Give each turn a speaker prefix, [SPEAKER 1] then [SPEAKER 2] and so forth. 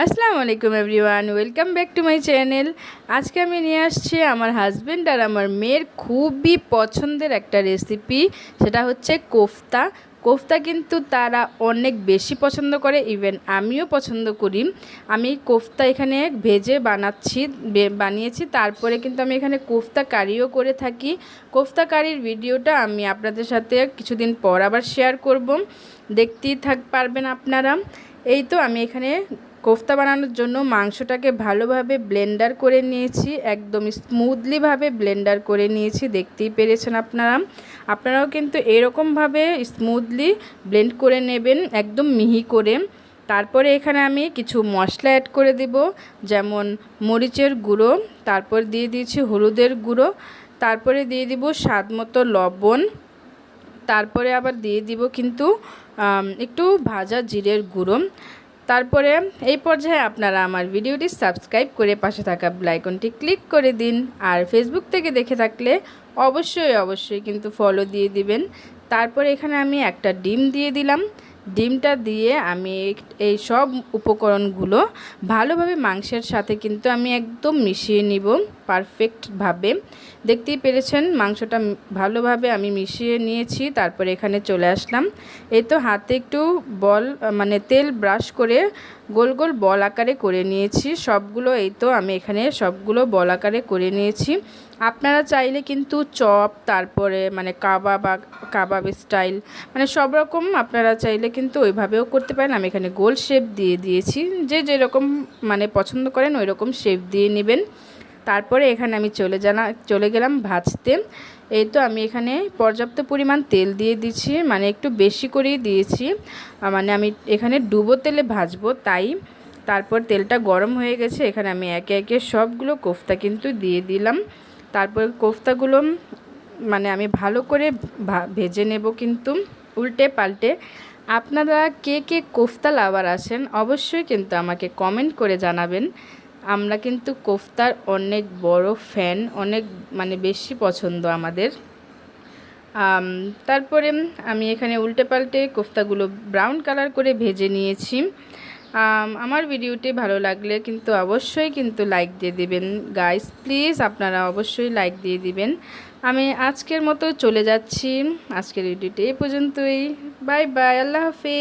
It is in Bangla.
[SPEAKER 1] আসসালামু আলাইকুম everyone, welcome back to my channel. আজকে আমি নিয়ে আসছি আমার হাজব্যান্ড আর আমার মেয়ের খুবই পছন্দের একটা রেসিপি, সেটা হচ্ছে কোফতা। কোফতা কিন্তু তারা অনেক বেশি পছন্দ করে, ইভেন আমিও পছন্দ করি। আমি কোফতা এখানে ভেজে বানিয়েছি, তারপরে কিন্তু আমি এখানে কোফতা কারিও করে থাকি। কোফতা কারির ভিডিওটা আমি আপনাদের সাথে কিছুদিন পর আবার শেয়ার করব, দেখতেই পারবেন আপনারা। এই তো আমি এখানে কোফতা বানানোর জন্য মাংসটাকে ভালোভাবে ব্লেন্ডার করে নিয়েছি, একদম স্মুথলিভাবে ব্লেন্ডার করে নিয়েছি, দেখতেই পেরেছেন আপনারাও কিন্তু এরকমভাবে স্মুথলি ব্লেন্ড করে নেবেন, একদম মিহি করে। তারপরে এখানে আমি কিছু মশলা অ্যাড করে দেব, যেমন মরিচের গুঁড়ো, তারপর দিয়ে দিয়েছি হলুদের গুঁড়ো, তারপরে দিয়ে দিব স্বাদ মতো লবণ, তারপরে আবার দিয়ে দিব কিন্তু একটু ভাজা জিরের গুঁড়ো। তারপরে এই পর্যায়ে আপনারা আমার ভিডিওটি সাবস্ক্রাইব করে পাশে থাকা বেল আইকনটি ক্লিক করে দিন, আর ফেসবুক থেকে দেখে থাকলে অবশ্যই কিন্তু ফলো দিয়ে দিবেন। তারপরে এখানে আমি একটা ডিম দিয়ে দিলাম। ডিমটা দিয়ে আমি এই সব উপকরণগুলো ভালোভাবে মাংসের সাথে কিন্তু আমি একদম মিশিয়ে নিব পারফেক্টভাবে। দেখতেই পেরেছেন মাংসটা ভালোভাবে আমি মিশিয়ে নিয়েছি। তারপরে এখানে চলে আসলাম, এই তো হাতে একটু তেল ব্রাশ করে গোল গোল বল আকারে করে নিয়েছি সবগুলো। এই তো আমি এখানে সবগুলো বল আকারে করে নিয়েছি। আপনারা চাইলে কিন্তু চপ, তারপরে কাবাব স্টাইল, সব রকম আপনারা চাইলে কিন্তু ওইভাবেও করতে পারেন। আমি এখানে গোল শেপ দিয়ে দিয়েছি, যে যেরকম পছন্দ করেন ওই রকম শেপ দিয়ে নেবেন। তারপরে এখানে আমি চলে গেলাম ভাজতে। এই তো আমি এখানে পর্যাপ্ত পরিমাণ তেল দিয়ে দিচ্ছি, একটু বেশি করেই দিয়েছি, আমি এখানে ডুবো তেলে ভাজবো তাই। তারপর তেলটা গরম হয়ে গেছে, এখানে আমি একে একে সবগুলো কোফতা কিন্তু দিয়ে দিলাম। তারপর কোফতাগুলো আমি ভালো করে ভেজে নেব কিন্তু উল্টে পাল্টে। আপনারা কে কে কোফতা লাভার আছেন অবশ্যই কিন্তু আমাকে কমেন্ট করে জানাবেন। আমরা কিন্তু কোফতার অনেক বড় ফ্যান, অনেক বেশি পছন্দ আমাদের। তারপরে আমি এখানে উল্টে পাল্টে কোফতাগুলো ব্রাউন কালার করে ভেজে নিয়েছি। আমার ভিডিওটি ভালো লাগলে কিন্তু অবশ্যই কিন্তু লাইক দিয়ে দিবেন গাইস, প্লিজ আপনারা অবশ্যই লাইক দিয়ে দিবেন। আমি আজকের মতো চলে যাচ্ছি, আজকের ভিডিওটি এই পর্যন্তই। বাই বাই, আল্লাহ হাফেজ।